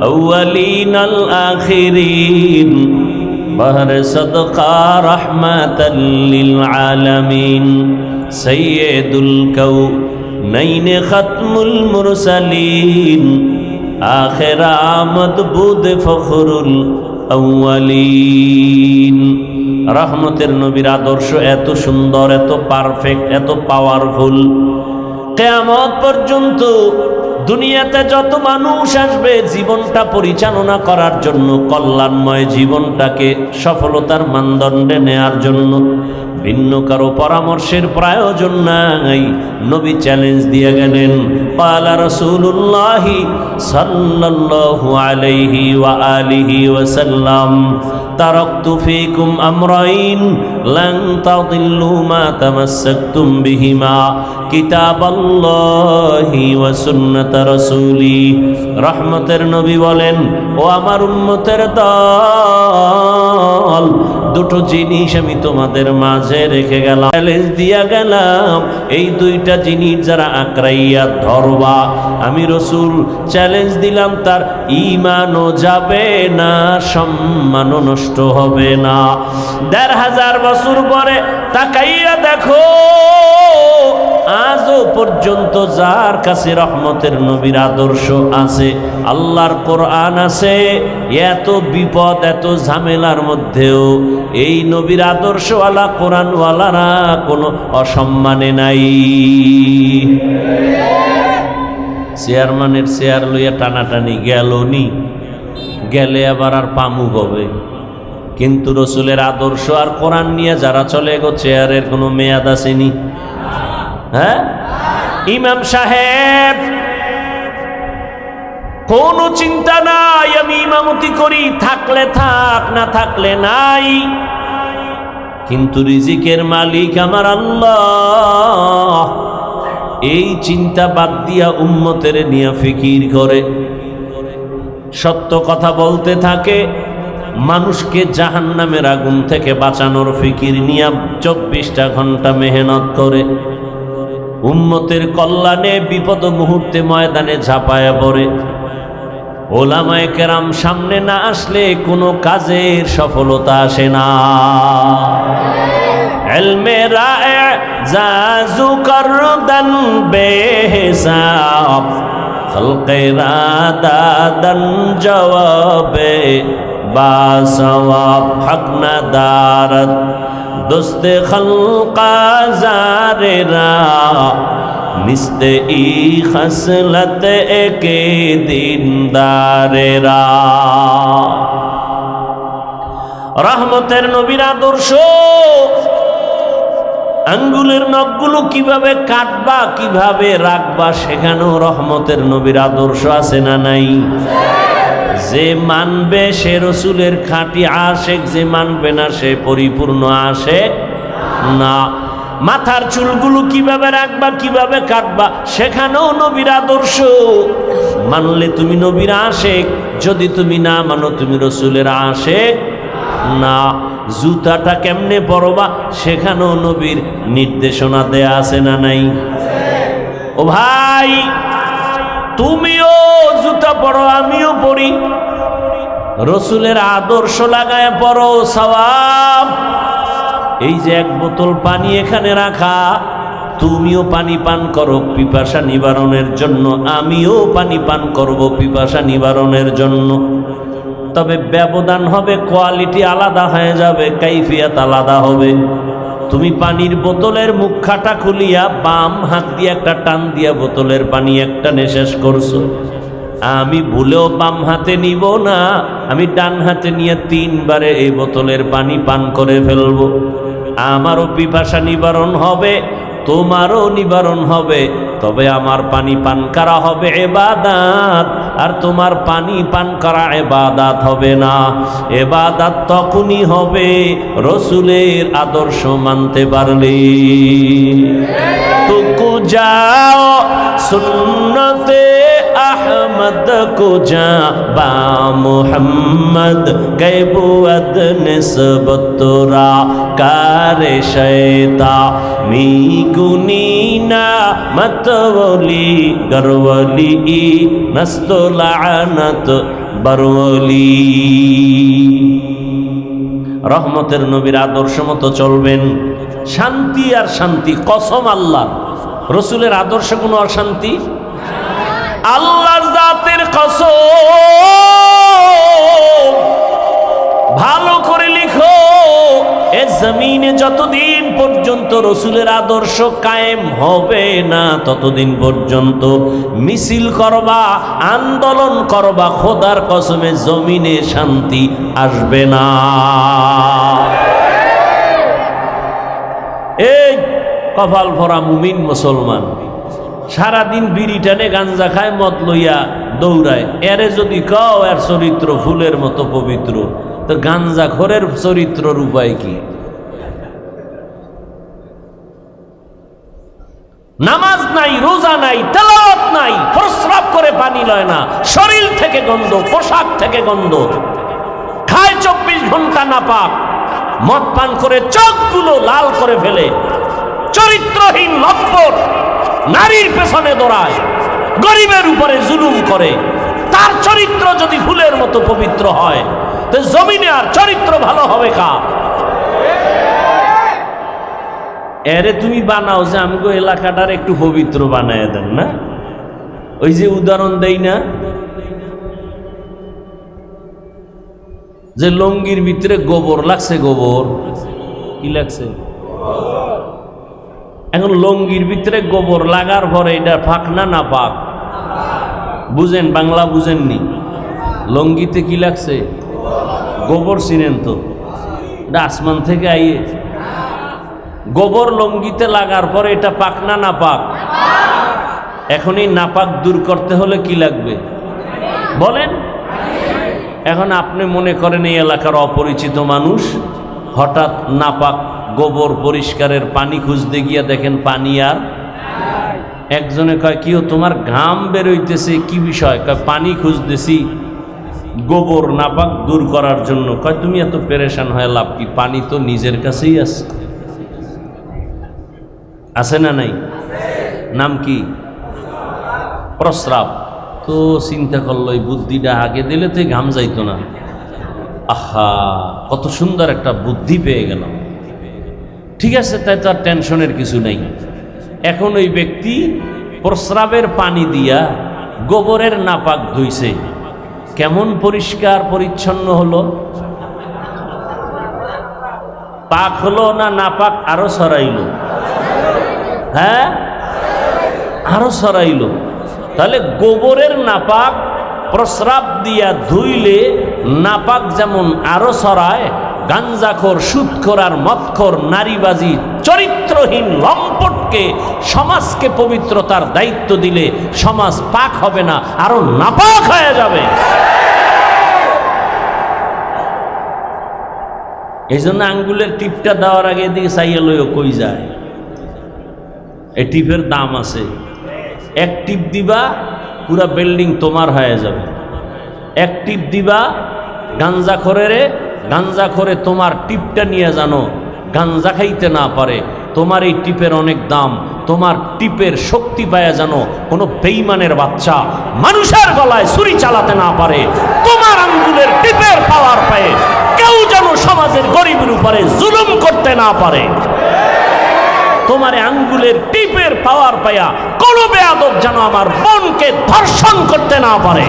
আউয়ালিন আল আখিরিন বহর সদকা রাহমাতাল লিল আলামিন সাইয়্যিদুল কাউনাইন খাতমুল মুরসালিন আখির আমদ বুদ ফখরুল আউয়ালিন। রহমতের নবীর আদর্শ এত সুন্দর, এত পারফেক্ট, এত পাওয়ারফুল, কিয়ামত পর্যন্ত দুনিয়াতে যত মানুষ আসবে জীবনটা পরিচালনা করার জন্য, কল্যাণময় জীবনটাকে সফলতার মানদণ্ডে নেয়ার জন্য ভিন্ন কারো পরামর্শের প্রয়োজন নাই। নবী চ্যালেঞ্জ দিয়ে গেলেন, ক্বালা রাসূলুল্লাহি সাল্লাল্লাহু আলাইহি ওয়া আলিহি ওয়াসাল্লাম তারাকতু ফীকুম আমরাইন লান তাদিল্লু মা তামাসসাকতুম বিহিমা কিতাবাল্লাহি ওয়া সুন্নাত রাসূলি। রহমতের নবী বলেন, ও আমার উম্মতের দল, দুটো জিনিস আমি তোমাদের মাঝে রেখে গেলাম, চ্যালেঞ্জ দিয়া গেলাম, এই দুইটা জিনিস যারা আঁকড়াইয়া ধরবা আমি রসুল চ্যালেঞ্জ দিলাম, তার ঈমানও যাবে না, সম্মানও নষ্ট হবে না। ১,৫০০ বছর পরে তাকাইয়া দেখো, আজও পর্যন্ত যার কাছে রহমতের নবীর আদর্শ আছে, আল্লাহর কোরআন আছে, এত বিপদ এত ঝামেলার মধ্যেও এই নবীর আদর্শওয়ালা কোরআনওয়ালারা কোনো অসম্মানে নাই। চেয়ারম্যানের চেয়ার লইয়া টানাটানি গেলনি, গেলে আবার আর পামু হবে, কিন্তু রসুলের আদর্শ আর কোরআন নিয়ে যারা চলে গো, চেয়ারের কোনো মেয়াদ আসেনি। হ্যাঁ, ইমাম সাহেব কোনো চিন্তা নাই, আমি ইমামতি করি, থাকলে থাক না থাকলে নাই, কিন্তু রিজিকের মালিক আমার আল্লাহ। এই চিন্তা বাদ দিয়া উম্মতের নিয়ে ফিকির করে, সত্য কথা বলতে থাকে, মানুষকে জাহান্নামের আগুন থেকে বাঁচানোর ফিকির নিয়ে 24টা ঘন্টা মেহনত করে, উম্মতের কল্যাণে বিপদ মুহূর্তে ময়দানে ঝাঁপায়া পড়ে। ওলামায়ে কেরাম সামনে না আসলে কোনো কাজের সফলতা আসে না। ইলমে রায়ে জাজু করদান বেহিসাব, খলকে রাদাদান জওয়াবে বাসওয়াব, হক না দারত দোস্তে খলকা জারেরা, নিস্তে ই খসলত একে দিনদারেরা। রহমতের নবীর আদর্শ, আঙ্গুলের নখগুলো কিভাবে কাটবা কিভাবে রাখবা, সেখানেও রহমতের নবীর আদর্শ আছে না নাই? যে মানবে সে রসুলের খাঁটি আশেক, যে মানবে না সে পরিপূর্ণ আশেক না। মাথার চুলগুলো কিভাবে রাখবা কিভাবে কাটবা, সেখানেও নবীর আদর্শ। মানলে তুমি নবীর আশেক, যদি তুমি না মানো তুমি রসুলের আশেক না। জুতাটা কেমনে পরবা, সেখানেও নবীর নির্দেশনা দেয়া আছে না নাই? ও ভাই, তুমিও জুতা পরো, আমিও পরি, রসুলের আদর্শ লাগায় পরো, সওয়াব। এই যে 1 বোতল পানি এখানে রাখা, তুমিও পানি পান করো পিপাসা নিবারণের জন্য, আমিও পানি পান করব পিপাসা নিবারণের জন্য। তবে ব্যবধান হবে, কোয়ালিটি আলাদা হয়ে যাবে, কাইফিয়াত আলাদা হবে। তুমি পানির বোতলের মুখখাটা খুলিয়া বাম হাত দিয়ে একটা টান দিয়া বোতলের পানি একটানে শেষ করছো, আমি ভুলেও বাম হাতে নিব না, আমি ডান হাতে নিয়ে 3 বারে এই বোতলের পানি পান করে ফেলবো। আমারও পিপাসা নিবারণ হবে, তোমারও নিবারণ হবে, তবে আমার পানি পান করা হবে ইবাদত, আর তোমার পানি পান করা ইবাদত হবে না। ইবাদত তখনই হবে রসুলের আদর্শ মানতে পারলে। তুকু যাও সুন্নতে আহমদ কো যা বা মুহাম্মদ গায়বুদ নিসবতরা কারে শয়তা মি গুনিনা মতওলি গরওলি নস্তলানত বরওলি। রহমতের নবীর আদর্শ মতো চলবেন, শান্তি আর শান্তি। কসম আল্লাহ, রসুলের আদর্শ কোনো অশান্তি, আল্লাহর জাতের কসম। ভালো করে লিখো, এ জমিনে যতদিন পর্যন্ত রসুলের আদর্শ কায়েম হবে না, ততদিন পর্যন্ত মিছিল করবা, আন্দোলন করবা, খোদার কসমে জমিনে শান্তি আসবে না। এই কপাল ভরা মুমিন মুসলমান সারাদিন বিড়ি টানে, গাঞ্জা খায়, মদ লইয়া দৌড়ায়। এরে যদি কও এর চরিত্র ফুলের মতো পবিত্র, তো গাঞ্জা খোরের চরিত্রর উপায় কি? নামাজ নাই, রোজা নাই, তেলাওয়াত নাই, প্রস্রাব করে পানি লয় না, শরীর থেকে গন্ধ, পোশাক থেকে গন্ধ, খায় 24 ঘন্টা নাপাক, মদ পান করে চোখগুলো লাল করে ফেলে, চরিত্রহীন লম্পট, নারীর পেছনে দৌড়ায়, গরিবের উপরে জুলুম করে, তার চরিত্র যদি ফুলের মতো পবিত্র হয়, তো জমিনে আর চরিত্র ভালো হবে কার? এরে তুমি বানাও যে আমগো এলাকাটার একটু পবিত্র বানায় দেন না। ওই যে উদাহরণ দেই না, যে লঙ্গির ভিতরে গোবর লাগছে, গোবর কি লাগছে? এখন লঙ্গির ভিতরে গোবর লাগার পরে এটা পাক না না পাক? বুঝেন, বাংলা বুঝেননি? লঙ্গিতে কি লাগছে? গোবর। চিনেন তো? এটা আসমান থেকে আইয়ে গোবর লঙ্গিতে লাগার পরে এটা পাক না না পাক? এখন এই নাপাক দূর করতে হলে কি লাগবে বলেন? এখন আপনি মনে করেন এই এলাকার অপরিচিত মানুষ, হঠাৎ নাপাক গোবর পরিষ্কারের পানি খুঁজতে গিয়া দেখেন পানি আর, একজনে কয় কিও তোমার ঘাম বেরোইতেছে, কি বিষয়? কয় পানি খুঁজতেছি গোবর নাপাক দূর করার জন্য। কয় তুমি এত পেরেশান হয়ে লাভ কি, পানি তো নিজের কাছেই আছে। আছে না নাই? নাম কি? প্রস্রাব। তো চিন্তা করলো এই বুদ্ধিটা আগে দিলে তো ঘাম যাইতো না। আহা, কত সুন্দর একটা বুদ্ধি পেয়ে গেলাম। ঠিক আছে, তাই তো আর টেনশনের কিছু নেই। এখন ওই ব্যক্তি প্রস্রাবের পানি দিয়া গোবরের নাপাক ধুইছে, কেমন পরিষ্কার পরিচ্ছন্ন হলো? পাক হলো না নাপাক আরো ছড়াইল? হ্যাঁ, আরো ছড়াইল। তাহলে গোবরের নাপাক প্রস্রাব দিয়া ধুইলে নাপাক যেমন আরো ছড়ায়, গাঞ্জাখোর, সুদখোর আর মদখোর, নারীবাজি, চরিত্রহীন লম্পটকে সমাজকে পবিত্রতার দায়িত্ব দিলে সমাজ পাক হবে না, আরো নাপাক হয়ে যাবে। এই জন্য আঙ্গুলের টিপটা দেওয়ার আগে এদিকে চাইয়া লইও কই যায়। এই টিপের দাম আছে, এক টিপ দিবা পুরা বিল্ডিং তোমার হয়ে যাবে। এক টিপ দিবা গাঞ্জাখোরেরে, গাঞ্জাখোরে তোমার টিপটা নিয়ে জানো গাঞ্জা খাইতে না পারে, তোমার এই টিপের অনেক দাম, তোমার টিপের শক্তি পায়া জানো কোনো বেঈমানের বাচ্চা মানুষের গলায় ছুরি চালাতে না পারে, তোমার আঙ্গুলের টিপের পাওয়ার পায়ে কেউ যেন সমাজের গরিবের উপরে জুলুম করতে না পারে। তোমার আঙ্গুলের টিপের পাওয়ার পায়া কোন বেয়াদব যেন আমার বোনকে ধর্ষণ করতে না পারে।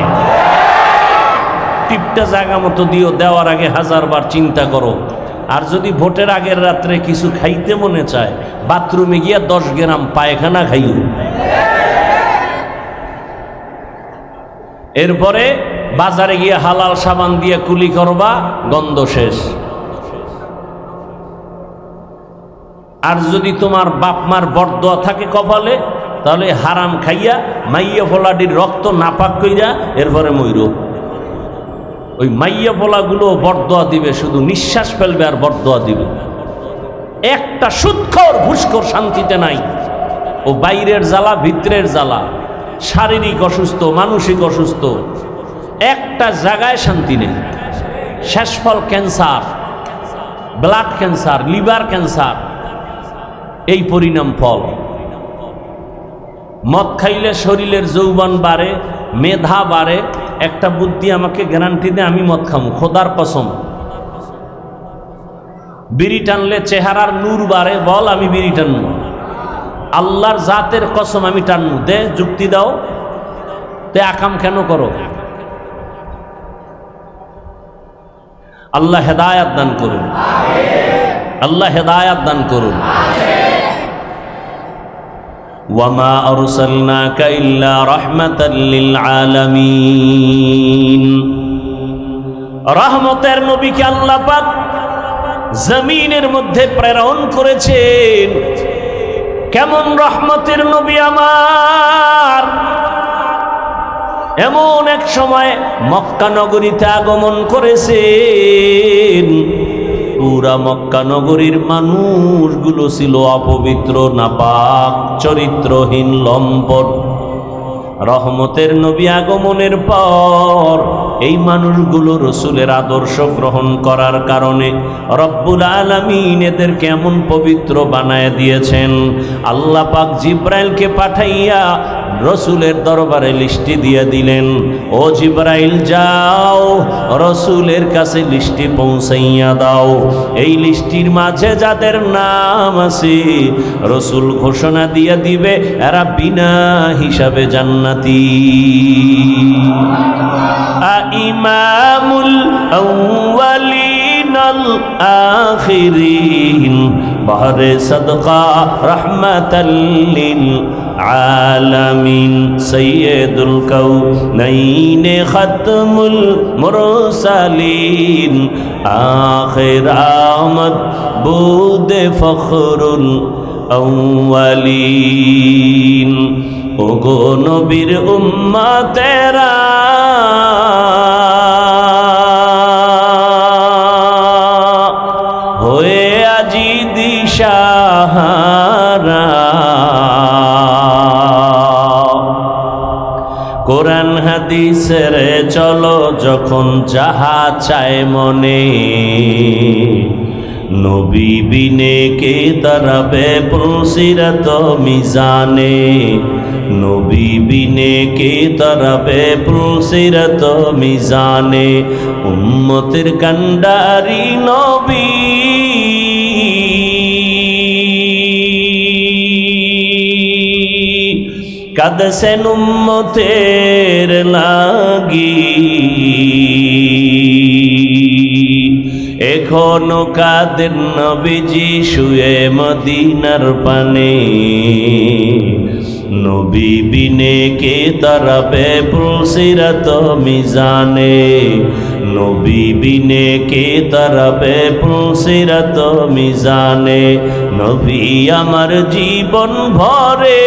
টিপটা জায়গা মতো দিও, দেওয়ার আগে 1000 বার চিন্তা করো। আর যদি ভোটের আগের রাত্রে কিছু খাইতে মনে চায়, বাথরুমে গিয়া 10 গ্রাম পায়খানা খাইও। এরপরে বাজারে গিয়ে হালাল সাবান দিয়ে কুলি করবা, গন্ধ শেষ। আর যদি তোমার বাপ মার বরদোয়া থাকে কপালে, তাহলে হারাম খাইয়া মাইয়া ফলাডির রক্ত নাপাক কইরা এরপরে মইরো। ওই মাইয়া ফলাগুলো বরদোয়া দিবে, শুধু নিঃশ্বাস ফেলবে আর বরদোয়া দিবে। একটা সুদখোর ঘুষখোর শান্তিতে নাই। ও বাইরের জ্বালা ভিতরের জ্বালা, শারীরিক অসুস্থ, মানসিক অসুস্থ, একটা জায়গায় শান্তি নেই। শেষফল cancer, blood cancer, liver cancer, এই পরিণাম ফল। মদ খাইলে শরীরের যৌবন বাড়ে, মেধা বাড়ে। একটা বুদ্ধি আমাকে গ্যারান্টি দে, আমি মদ খামু, খোদার কসম। বিড়ি টানলে চেহারার নূর বাড়ে, বল আমি বিড়ি টানবো। আল্লাহর জাতের কসম আমি টানবো। দে যুক্তি দাও, তে আকাম কেন করো? আল্লাহ হেদায়াত দান করুন, আল্লাহ হেদায়াত দান করুন। ওয়ামা আরসালনাকা ইল্লা রাহমাতাল লিল আলামিন। রহমতের নবীকে আল্লাহ পাক জমিনের মধ্যে প্রেরণ করেছেন। কেমন রহমতের নবী আমার! এমন এক সময় মক্কা নগরীতে আগমন করেছেন। পুরা মক্কা নগরীর মানুষগুলো ছিল অপবিত্র, নাপাক, চরিত্রহীন, লম্পট। রহমতের নবী আগমনের পর এই মানুষগুলো রসুলের আদর্শ গ্রহণ করার কারণে রব্বুল আলামিন এদেরকে এমন পবিত্র বানায় দিয়েছেন। আল্লাহ পাক জিব্রাইলকে পাঠাইয়া রসুলের দরবারে লিস্টি দিয়ে দিলেন, ও জিবরাইল যাও রসুলের কাছে লিস্টি পৌঁছাইয়া দাও। এই লিস্টির মাঝে যাদের নাম আছে রসুল ঘোষণা দিয়ে দিবে এরা বিনা হিসাবে জান্নাতি। ইমামুল আউয়ালিন আল আখিরিন বাহরে সদকা রহমাতাল লিল আলামিন সৈয়দুল কাউনাইন খাতমুল মুরসালিন আখির আমদ বুদে ফখরুল আউয়ালিন। ওগো নবীর উম্মতেরা হয়ে আজি দিশাহারা, কোরআন হাদিসের চলো যখন যাহা চায় মনে, নবী বিনে কে দাঁড়াবে পুলসিরাত মিজানে, নবী বিনে কে দাঁড়াবে পুলসিরাত মিজানে। উম্মতের কান্ডারি নবী কাঁদছেন উম্মতের লাগি, এখনো কাদের নবীজি শুয়ে মদিনার পানে, নবী বিনে কে দাঁড়াবে পুলসিরাত মিজানে, নবী বিনে কে দাঁড়াবে পুলসিরাত মিজানে। নবী আমার জীবন ভরে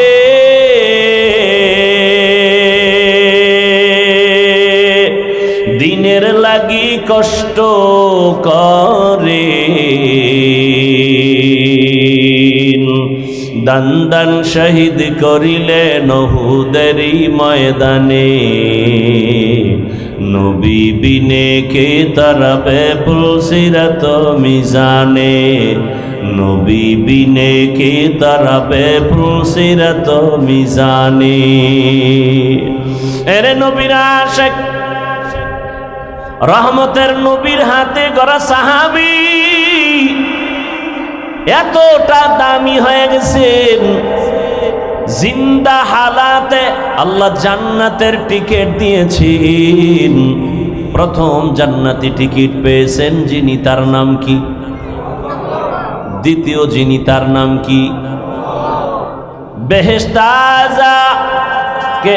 দিনের লাগি কষ্ট করে, দান দান শহীদ করিলে উহুদেরই ময়দানে, নবী বিনে কে দাঁড়াবে পুলসিরাত মিজানে, নবী বিনে কে দাঁড়াবে পুলসিরাত মিজানে। এরে নবীর আশিক রহমতের নবীর হাতে গড়া সাহাবী এতটা দামি হয়ে গেছেন, জিন্দা হালাতে আল্লাহ জান্নাতের টিকিট দিয়েছেন। প্রথম জান্নাতি টিকিট পেয়েছেন যিনি, তার নাম কি? দ্বিতীয় যিনি, তার নাম কি? বেহেশতাজা কে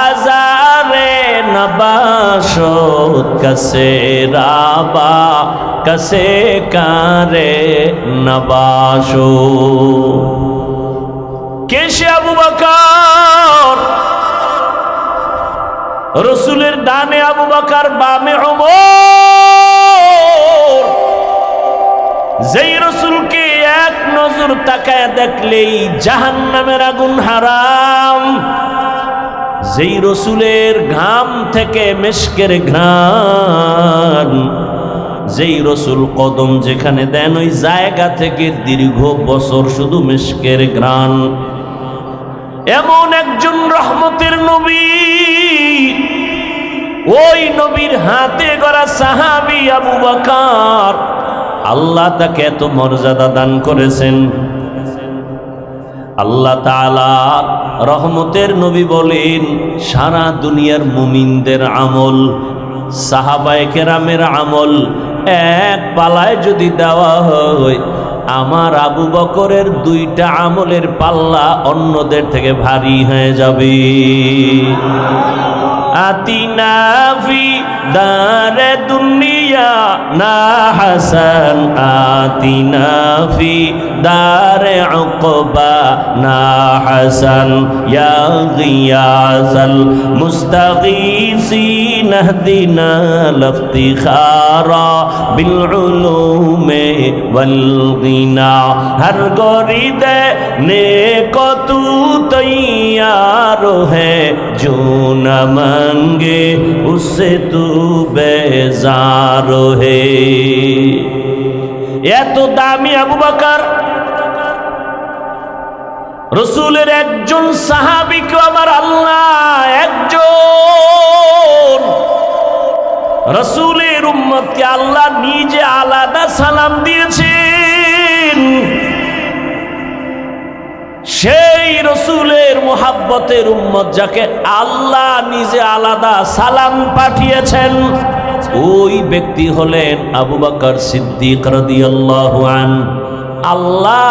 আজারে নবাশত কসে রাবা কসে কারে নবাশো। কেশে আবু বকর, রসুলের ডানে আবু বকর, বামে ওমর। যেই রসুলকে এক নজর তাকায় দেখলেই জাহান্নামের আগুন হারাম, যেই রসুলের ঘাম থেকে মেশকের ঘ্রাণ, যেই রসুল কদম যেখানে দেন ওই জায়গা থেকে দীর্ঘ বছর শুধু মেশকের ঘ্রাণ। এমন একজন রহমতের নবী, ওই নবীর হাতে গড়া সাহাবী আবু বকর, আল্লাহ তাকে এত মর্যাদা দান করেছেন। আল্লাহ তাআলা রহমতের নবী বলেন সারা দুনিয়ার মুমিনদের আমল, সাহাবায়ে কেরামের আমল এক পালায় যদি দেওয়া হয়, আমার আবু বকরের দুইটা আমলের পাল্লা অন্যদের থেকে ভারী হয়ে যাবে। আতিনা ফি দারে দুনিয়া না হাসান, আতিনা ফি দারে উকবা না হাসান, ইয়া গিয়াসাল মুস্তাগীসিন ইহদিনা লিফতিখারা বিল উলুমে ওয়াল গিনা। হর গরিদে নেকো তু তৈয়ার হে जो न मांगे उससे तू बेजार है। এত দামি আবু বকর রসুলের একজন সাহাবীকে আমার আল্লাহ একজন রসুলের উম্মতকে আল্লাহ নিজে আলাদা সালাম দিয়েছেন। সেই রসুলের মুহাব্বতের উম্মত যাকে আল্লাহ নিজে আলাদা সালাম পাঠিয়েছেন, ওই ব্যক্তি হলেন আবু বকর সিদ্দিক রাদিয়াল্লাহু আনহু। আল্লাহ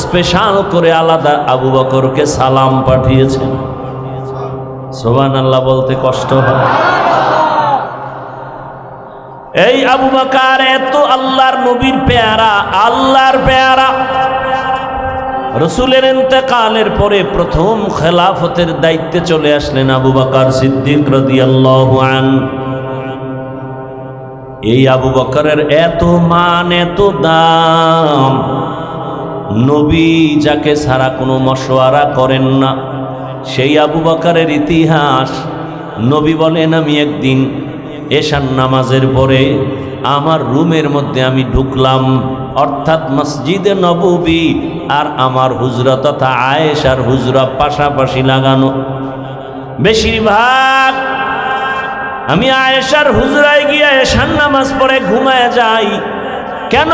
স্পেশাল করে আলাদা আবু বকরকে সালাম পাঠিয়েছেন। সুবহানাল্লাহ বলতে কষ্ট হয়। এই আবু বকর এত আল্লাহর নবীর পেয়ারা, আল্লাহর পেয়ারা। রসুলের ইন্তেকালের পরে প্রথম খেলাফতের দায়িত্বে চলে আসলেন আবু বকর সিদ্দিক রাদিয়াল্লাহু আনহু। এই আবু বকরের এত মান, এত দাম, নবী যাকে ছাড়া কোনো মশওয়ারা করেন না, সেই আবু বকরের ইতিহাস। নবী বলেন, আমি একদিন এশার নামাজের পরে আমার রুমের মধ্যে আমি ঢুকলাম, অর্থাৎ মসজিদে নববী আর আমার হুজরা তথা আয়েশার হুজরা পাশাপাশি লাগানো। বেশিরভাগ আমি আয়েশার হুজরায় গিয়ে এশার নামাজ পড়ে ঘুমায় যাই। কেন?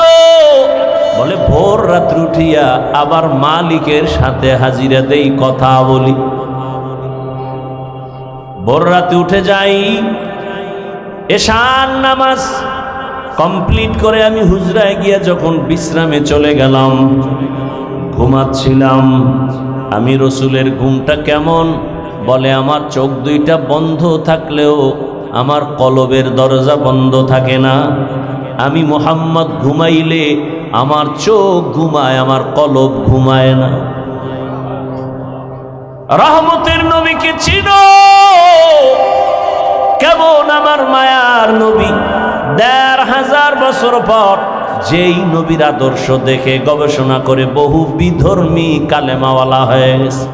বলে ভোর রাত্রে উঠিয়া আবার মালিকের সাথে হাজিরা দেই, কথা বলি। ভোর রাতে উঠে যাই, এশার নামাজ কমপ্লিট করে আমি হুজরায় গিয়া যখন বিশ্রামে চলে গেলাম, ঘুমাচ্ছিলাম। আমি রসুলের ঘুমটা কেমন? বলে আমার চোখ দুইটা বন্ধ থাকলেও আমার কলবের দরজা বন্ধ থাকে না। আমি মুহাম্মদ ঘুমাইলে আমার চোখ ঘুমায়, আমার কলব ঘুমায় না। রহমতের নবীকে চিনো? কেমন আমার মায়ার নবী। ১৫০০ বছর পর যেই নবীর আদর্শ দেখে গবেষণা করে বহু বিধর্মী কালেমাওয়ালা হয়ে গেছে।